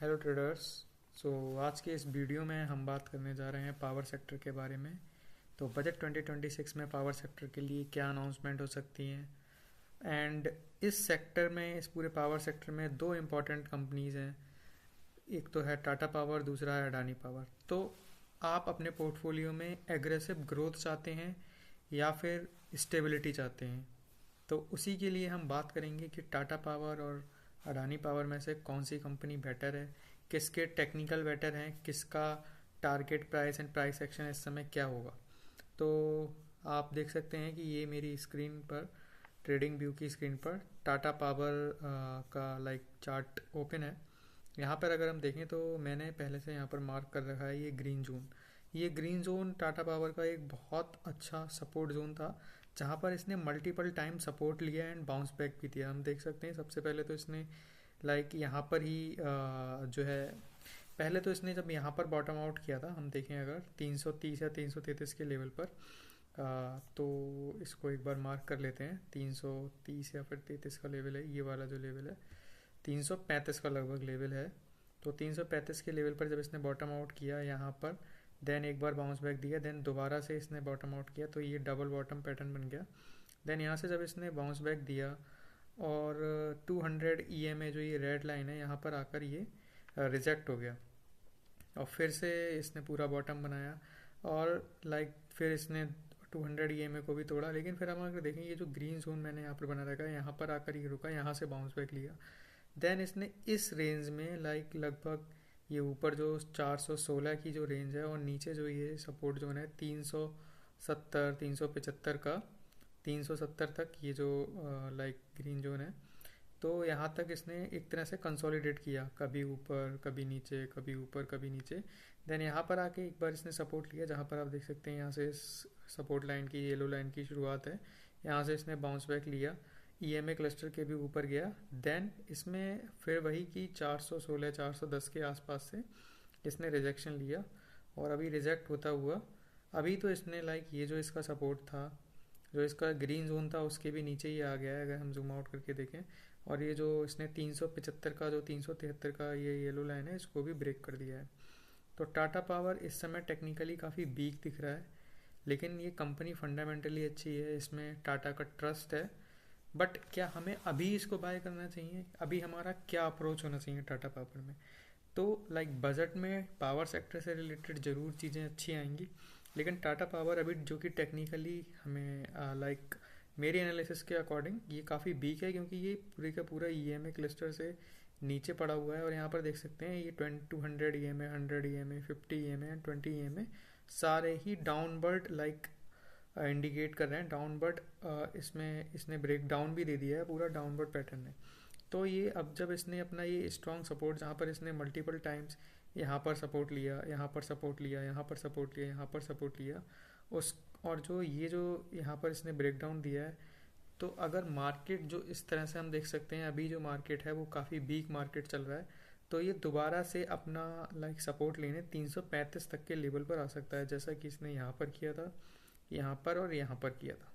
Hello traders. आज के इस वीडियो में हम बात करने जा रहे हैं पावर सेक्टर के बारे में। तो बजट 2026 में पावर सेक्टर के लिए क्या अनाउंसमेंट हो सकती हैं। एंड इस सेक्टर में, इस पूरे पावर सेक्टर में दो इम्पॉर्टेंट कंपनीज हैं। एक तो है टाटा पावर, दूसरा है अडानी पावर। तो आप अपने पोर्टफोलियो में एग्रेसिव ग्रोथ चाहते हैं या फिर स्टेबिलिटी चाहते हैं, तो उसी के लिए हम बात करेंगे कि टाटा पावर और अडानी पावर में से कौन सी कंपनी बेटर है, किसके टेक्निकल बेटर हैं, किसका target price and price action इस समय क्या होगा। तो आप देख सकते हैं कि ये मेरी स्क्रीन पर, ट्रेडिंग व्यू की स्क्रीन पर टाटा पावर का चार्ट ओपन है। यहाँ पर अगर हम देखें तो मैंने पहले से यहाँ पर मार्क कर रखा है ये ग्रीन जोन। ये ग्रीन जोन टाटा पावर का एक बहुत अच्छा सपोर्ट जोन था, जहाँ पर इसने मल्टीपल टाइम सपोर्ट लिया एंड बाउंस बैक भी दिया। हम देख सकते हैं सबसे पहले तो इसने यहाँ पर ही जो है, पहले तो इसने जब यहाँ पर बॉटम आउट किया था, हम देखें अगर 330 या 333 के लेवल पर, तो इसको एक बार मार्क कर लेते हैं। 330 या फिर 33 का लेवल है, ये वाला जो लेवल है 335 का लगभग लेवल है। तो 335 के लेवल पर जब इसने बॉटम आउट किया यहाँ पर, देन एक बार बाउंस बैक दिया, देन दोबारा से इसने बॉटम आउट किया, तो ये डबल बॉटम पैटर्न बन गया। देन यहाँ से जब इसने बाउंस बैक दिया और 200 EMA जो ये रेड लाइन है, यहाँ पर आकर ये रिजेक्ट हो गया और फिर से इसने पूरा बॉटम बनाया और फिर इसने 200 EMA को भी तोड़ा। लेकिन फिर हम अगर देखें, ये जो ग्रीन जोन मैंने यहाँ पर बना रखा है, यहाँ पर आकर ये रुका, यहाँ से बाउंस बैक लिया। देन इसने इस रेंज में लगभग ये ऊपर जो 416 की जो रेंज है और नीचे जो ये सपोर्ट जोन है 370 375 का, 370 तक ये जो ग्रीन जोन है, तो यहाँ तक इसने एक तरह से कंसोलिडेट किया, कभी ऊपर कभी नीचे, कभी ऊपर कभी नीचे। देन यहाँ पर आके एक बार इसने सपोर्ट लिया, जहाँ पर आप देख सकते हैं यहाँ से इस सपोर्ट लाइन की, येलो लाइन की शुरुआत है, यहाँ से इसने बाउंस बैक लिया, EMA क्लस्टर के भी ऊपर गया। देन इसमें फिर वही कि 416 410 के आसपास से इसने रिजेक्शन लिया और अभी रिजेक्ट होता हुआ, अभी तो इसने ये जो इसका सपोर्ट था, जो इसका ग्रीन जोन था, उसके भी नीचे ही आ गया है अगर हम जूम आउट करके देखें। और ये जो इसने 375 का, जो 373 का ये येलो लाइन है, इसको भी ब्रेक कर दिया है। तो टाटा पावर इस समय टेक्निकली काफ़ी वीक दिख रहा है, लेकिन ये कंपनी फंडामेंटली अच्छी है, इसमें टाटा का ट्रस्ट है। बट क्या हमें अभी इसको बाय करना चाहिए? अभी हमारा क्या अप्रोच होना चाहिए टाटा पावर में? तो बजट में पावर सेक्टर से रिलेटेड ज़रूर चीज़ें अच्छी आएंगी, लेकिन टाटा पावर अभी जो कि टेक्निकली हमें मेरे एनालिसिस के अकॉर्डिंग ये काफ़ी वीक है, क्योंकि ये पूरे का पूरा EMA क्लस्टर से नीचे पड़ा हुआ है। और यहाँ पर देख सकते हैं ये 200 EMA, 100 EMA, 50 EMA and 20 EMA सारे ही डाउनवर्ड इंडिकेट कर रहे हैं, डाउनवर्ड। इसमें इसने ब्रेक डाउन भी दे दिया है, पूरा डाउनवर्ड पैटर्न है। तो ये अब जब इसने अपना ये स्ट्रॉन्ग सपोर्ट, जहाँ पर इसने मल्टीपल टाइम्स यहाँ पर सपोर्ट लिया, यहाँ पर सपोर्ट लिया, यहाँ पर सपोर्ट लिया, यहाँ पर सपोर्ट लिया, उस और जो ये जो यहाँ पर इसने ब्रेक डाउन दिया है, तो अगर मार्केट जो इस तरह से हम देख सकते हैं, अभी जो मार्केट है वो काफ़ी वीक मार्केट चल रहा है, तो ये दोबारा से अपना सपोर्ट लेने 335 तक के लेवल पर आ सकता है, जैसा कि इसने यहाँ पर किया था, यहाँ पर और यहाँ पर किया था।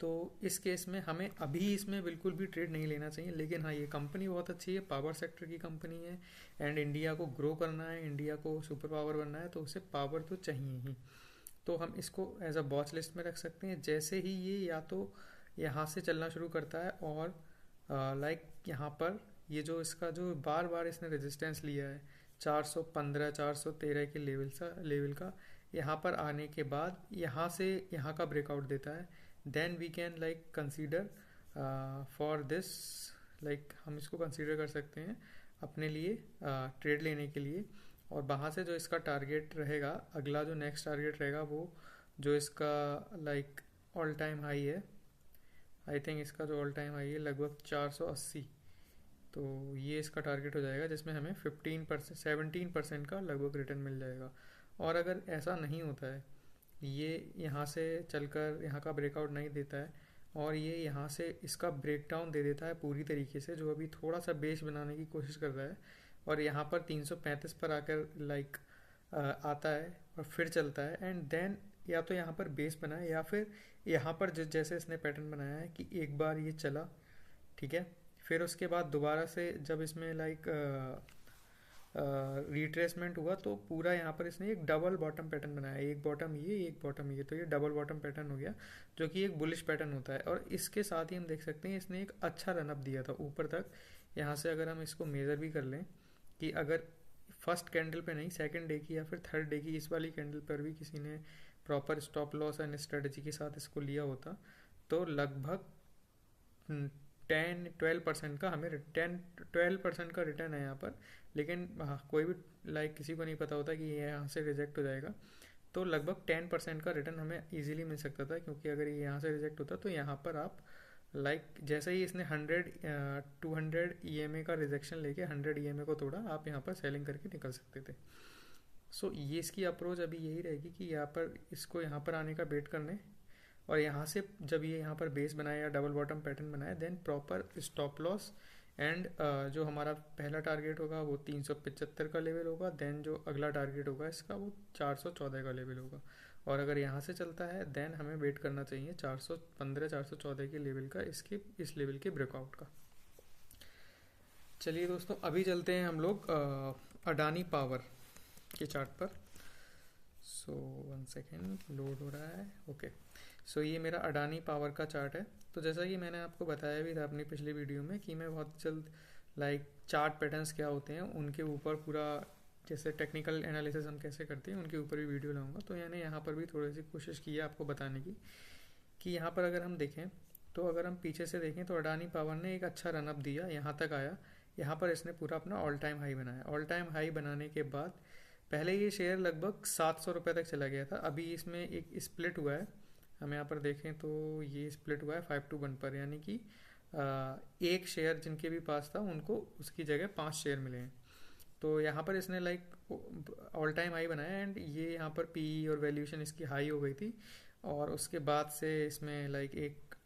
तो इस केस में हमें अभी इसमें बिल्कुल भी ट्रेड नहीं लेना चाहिए। लेकिन हाँ, ये कंपनी बहुत अच्छी है, पावर सेक्टर की कंपनी है, एंड इंडिया को ग्रो करना है, इंडिया को सुपर पावर बनना है, तो उसे पावर तो चाहिए ही। तो हम इसको एज अ वॉच लिस्ट में रख सकते हैं। जैसे ही ये या तो यहाँ से चलना शुरू करता है और यहाँ पर ये जो इसका जो बार बार इसने रेजिस्टेंस लिया है 415 413 के लेवल का, यहाँ पर आने के बाद यहाँ से यहाँ का ब्रेकआउट देता है, then we can consider for this, हम इसको कंसीडर कर सकते हैं अपने लिए ट्रेड लेने के लिए। और वहाँ से जो इसका टारगेट रहेगा, अगला जो नेक्स्ट टारगेट रहेगा, वो जो इसका ऑल टाइम हाई है, आई थिंक इसका जो ऑल टाइम हाई है लगभग 480, तो ये इसका टारगेट हो जाएगा, जिसमें हमें 15% 17% का लगभग रिटर्न मिल जाएगा। और अगर ऐसा नहीं होता है, ये यहाँ से चलकर यहाँ का ब्रेकआउट नहीं देता है और ये यहाँ से इसका ब्रेकडाउन दे देता है पूरी तरीके से, जो अभी थोड़ा सा बेस बनाने की कोशिश कर रहा है, और यहाँ पर 335 पर आकर आता है और फिर चलता है, एंड देन या तो यहाँ पर बेस बनाए या फिर यहाँ पर जैसे इसने पैटर्न बनाया है कि एक बार ये चला, ठीक है, फिर उसके बाद दोबारा से जब इसमें लाइक रिट्रेसमेंट हुआ तो पूरा यहाँ पर इसने एक डबल बॉटम पैटर्न बनाया, एक बॉटम ये एक बॉटम ये, तो ये डबल बॉटम पैटर्न हो गया जो कि एक बुलिश पैटर्न होता है। और इसके साथ ही हम देख सकते हैं इसने एक अच्छा रनअप दिया था ऊपर तक। यहाँ से अगर हम इसको मेज़र भी कर लें कि अगर फर्स्ट कैंडल पे नहीं, सेकंड डे की या फिर थर्ड डे की इस वाली कैंडल पर भी किसी ने proper stop loss and strategy के साथ इसको लिया होता तो लगभग 10-12% का हमें 10-12% का रिटर्न है यहाँ पर। लेकिन हाँ, कोई भी लाइक किसी को नहीं पता होता कि ये यहाँ से रिजेक्ट हो जाएगा, तो लगभग 10% का रिटर्न हमें इजीली मिल सकता था, क्योंकि अगर ये यहाँ से रिजेक्ट होता तो यहाँ पर आप लाइक जैसे ही इसने 200 EMA का रिजेक्शन लेके 100 EMA को तोड़ा, आप यहाँ पर सेलिंग करके निकल सकते थे। सो ये इसकी अप्रोच अभी यही रहेगी कि यहाँ पर इसको यहाँ पर आने का वेट करने, और यहाँ से जब ये यहाँ पर बेस बनाए या डबल बॉटम पैटर्न बनाए, then proper stop loss and जो हमारा पहला टारगेट होगा वो 375 का लेवल होगा। देन जो अगला टारगेट होगा इसका वो 414 का लेवल होगा। और अगर यहाँ से चलता है देन हमें वेट करना चाहिए 415-414 के लेवल का, इसके इस लेवल के ब्रेकआउट का। चलिए दोस्तों, अभी चलते हैं हम लोग अडानी पावर के चार्ट पर। सो 1 सेकेंड, लोड हो रहा है। ओके, सो ये मेरा अडानी पावर का चार्ट है। तो जैसा कि मैंने आपको बताया भी था अपनी पिछली वीडियो में कि मैं बहुत जल्द लाइक चार्ट पैटर्न्स क्या होते हैं उनके ऊपर पूरा, जैसे टेक्निकल एनालिसिस हम कैसे करते हैं उनके ऊपर भी वीडियो लाऊंगा। तो मैंने यहाँ पर भी थोड़ी सी कोशिश की है आपको बताने की कि यहाँ पर अगर हम देखें तो अगर हम पीछे से देखें तो अडानी पावर ने एक अच्छा रनअप दिया, यहाँ तक आया, यहाँ पर इसने पूरा अपना ऑल टाइम हाई बनाया। ऑल टाइम हाई बनाने के बाद पहले ये शेयर लगभग 700 रुपये तक चला गया था। अभी इसमें एक स्प्लिट हुआ है, हम यहाँ पर देखें तो ये स्प्लिट हुआ है 5-1 पर, यानी कि एक शेयर जिनके भी पास था उनको उसकी जगह 5 शेयर मिले हैं। तो यहाँ पर इसने लाइक ऑल टाइम हाई बनाया एंड ये यहाँ पर पी और वैल्यूएशन इसकी हाई हो गई थी। और उसके बाद से इसमें लाइक एक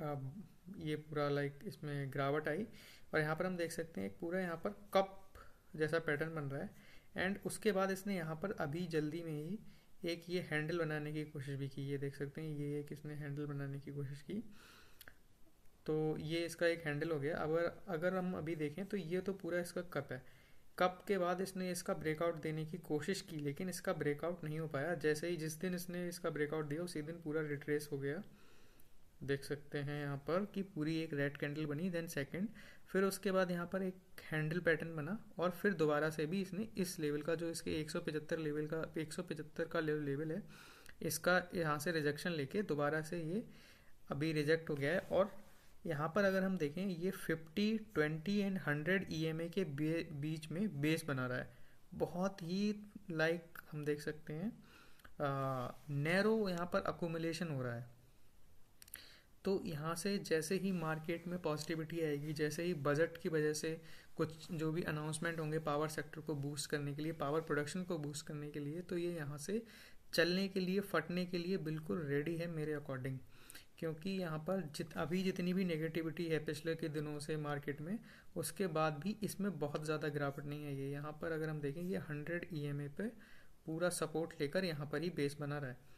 ये पूरा लाइक इसमें गिरावट आई, और यहाँ पर हम देख सकते हैं एक पूरा यहाँ पर कप जैसा पैटर्न बन रहा है। एंड उसके बाद इसने यहाँ पर अभी जल्दी में ही एक ये हैंडल बनाने की कोशिश भी की, ये देख सकते हैं ये एक इसने हैंडल बनाने की कोशिश की, तो ये इसका एक हैंडल हो गया। अगर हम अभी देखें तो ये तो पूरा इसका कप है। कप के बाद इसने इसका ब्रेकआउट देने की कोशिश की लेकिन इसका ब्रेकआउट नहीं हो पाया। जैसे ही जिस दिन इसने इसका ब्रेकआउट दिया उसी दिन पूरा रिट्रेस हो गया, देख सकते हैं यहाँ पर कि पूरी एक रेड कैंडल बनी, देन सेकंड, फिर उसके बाद यहाँ पर एक हैंडल पैटर्न बना, और फिर दोबारा से भी इसने इस लेवल का जो इसके 175 लेवल का 175 का लेवल है इसका यहाँ से रिजेक्शन लेके दोबारा से ये अभी रिजेक्ट हो गया है। और यहाँ पर अगर हम देखें ये 50, 20 एंड 100 EMA के बीच में बेस बना रहा है। बहुत ही लाइक हम देख सकते हैं नैरो यहाँ पर अकोमुलेशन हो रहा है। तो यहाँ से जैसे ही मार्केट में पॉजिटिविटी आएगी, जैसे ही बजट की वजह से कुछ जो भी अनाउंसमेंट होंगे पावर सेक्टर को बूस्ट करने के लिए, पावर प्रोडक्शन को बूस्ट करने के लिए, तो ये यहाँ से चलने के लिए, फटने के लिए बिल्कुल रेडी है मेरे अकॉर्डिंग। क्योंकि यहाँ पर अभी जितनी भी नेगेटिविटी है पिछले के दिनों से मार्केट में, उसके बाद भी इसमें बहुत ज़्यादा गिरावट नहीं आई है। यहाँ पर अगर हम देखें ये 100 EMA पे पूरा सपोर्ट लेकर यहाँ पर ही बेस बना रहा है।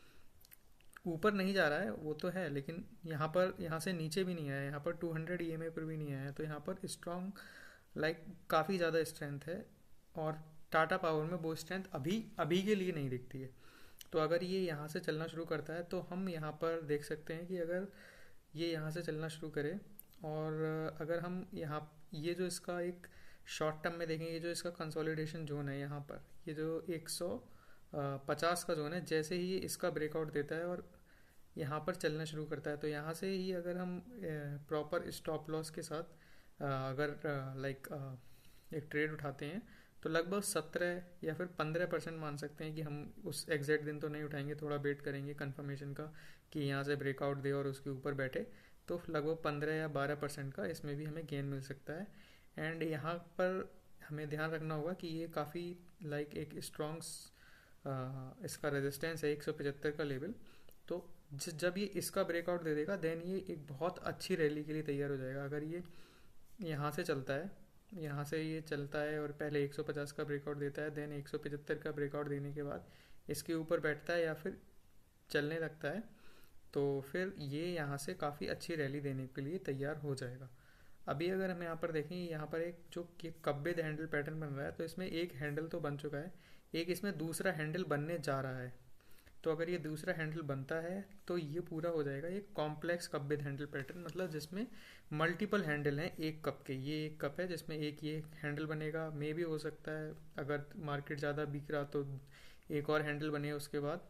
ऊपर नहीं जा रहा है वो तो है, लेकिन यहाँ से नीचे भी नहीं आया, यहाँ पर 200 EMA पर भी नहीं आया, तो यहाँ पर स्ट्रॉन्ग लाइक काफ़ी ज़्यादा स्ट्रेंथ है। और टाटा पावर में वो स्ट्रेंथ अभी के लिए नहीं दिखती है। तो अगर ये यहाँ से चलना शुरू करता है तो हम यहाँ पर देख सकते हैं कि अगर ये यहाँ से चलना शुरू करे, और अगर हम यहाँ ये जो इसका एक शॉर्ट टर्म में देखें, ये जो इसका कंसोलिडेशन जोन है यहाँ पर, ये जो 150 का जोन है, जैसे ही इसका ब्रेकआउट देता है और यहाँ पर चलना शुरू करता है, तो यहाँ से ही अगर हम प्रॉपर स्टॉप लॉस के साथ अगर लाइक एक ट्रेड उठाते हैं तो लगभग 17 या फिर 15% मान सकते हैं कि हम उस एग्जैक्ट दिन तो नहीं उठाएंगे, थोड़ा वेट करेंगे कंफर्मेशन का कि यहाँ से ब्रेकआउट दे और उसके ऊपर बैठे, तो लगभग 15 या 12% का इसमें भी हमें गेन मिल सकता है। एंड यहाँ पर हमें ध्यान रखना होगा कि ये काफ़ी लाइक एक स्ट्रॉन्ग इसका रेजिस्टेंस है 175 का लेवल। तो जब ये इसका ब्रेकआउट दे देगा देन ये एक बहुत अच्छी रैली के लिए तैयार हो जाएगा। अगर ये यहाँ से चलता है, यहाँ से ये चलता है और पहले 150 का ब्रेकआउट देता है, देन 175 का ब्रेकआउट देने के बाद इसके ऊपर बैठता है या फिर चलने लगता है, तो फिर ये यहाँ से काफ़ी अच्छी रैली देने के लिए तैयार हो जाएगा। अभी अगर हम यहाँ पर देखें, यहाँ पर एक जो कि कब्बिद हैंडल पैटर्न बन रहा है, तो इसमें एक हैंडल तो बन चुका है, एक इसमें दूसरा हैंडल बनने जा रहा है। तो अगर ये दूसरा हैंडल बनता है तो ये पूरा हो जाएगा एक कॉम्प्लेक्स कप हैंडल पैटर्न, मतलब जिसमें मल्टीपल हैंडल हैं एक कप के। ये एक कप है जिसमें एक ये हैंडल बनेगा, मे भी हो सकता है अगर मार्केट ज़्यादा बिक रहा तो एक और हैंडल बने उसके बाद।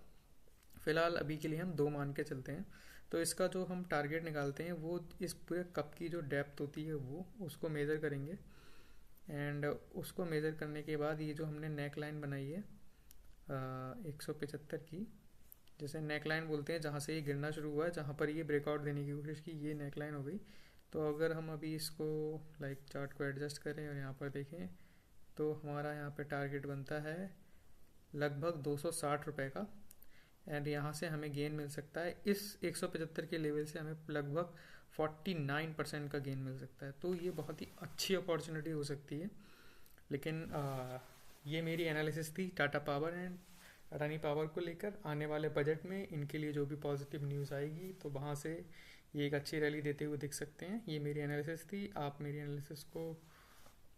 फिलहाल अभी के लिए हम दो मान के चलते हैं। तो इसका जो हम टारगेट निकालते हैं वो इस पूरे कप की जो डेप्थ होती है वो उसको मेज़र करेंगे। एंड उसको मेज़र करने के बाद ये जो हमने नेक लाइन बनाई है 175 की, जैसे नेक लाइन बोलते हैं जहाँ से ये गिरना शुरू हुआ है, जहाँ पर ये ब्रेकआउट देने की कोशिश की, ये नेक लाइन हो गई। तो अगर हम अभी इसको चार्ट को एडजस्ट करें और यहाँ पर देखें, तो हमारा यहाँ पे टारगेट बनता है लगभग 260 रुपये का। एंड यहाँ से हमें गेन मिल सकता है, इस 175 के लेवल से हमें लगभग 49% का गेन मिल सकता है। तो ये बहुत ही अच्छी अपॉर्चुनिटी हो सकती है। लेकिन ये मेरी एनालिसिस थी Tata power and Adani power को लेकर। आने वाले बजट में इनके लिए जो भी पॉजिटिव न्यूज़ आएगी तो वहाँ से ये एक अच्छी रैली देते हुए दिख सकते हैं। ये मेरी एनालिसिस थी। आप मेरी एनालिसिस को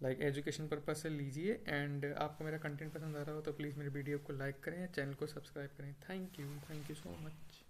एजुकेशन पर्पज से लीजिए। एंड आपको मेरा कंटेंट पसंद आ रहा हो तो प्लीज़ मेरे वीडियो को लाइक करें, चैनल को सब्सक्राइब करें। Thank you so much.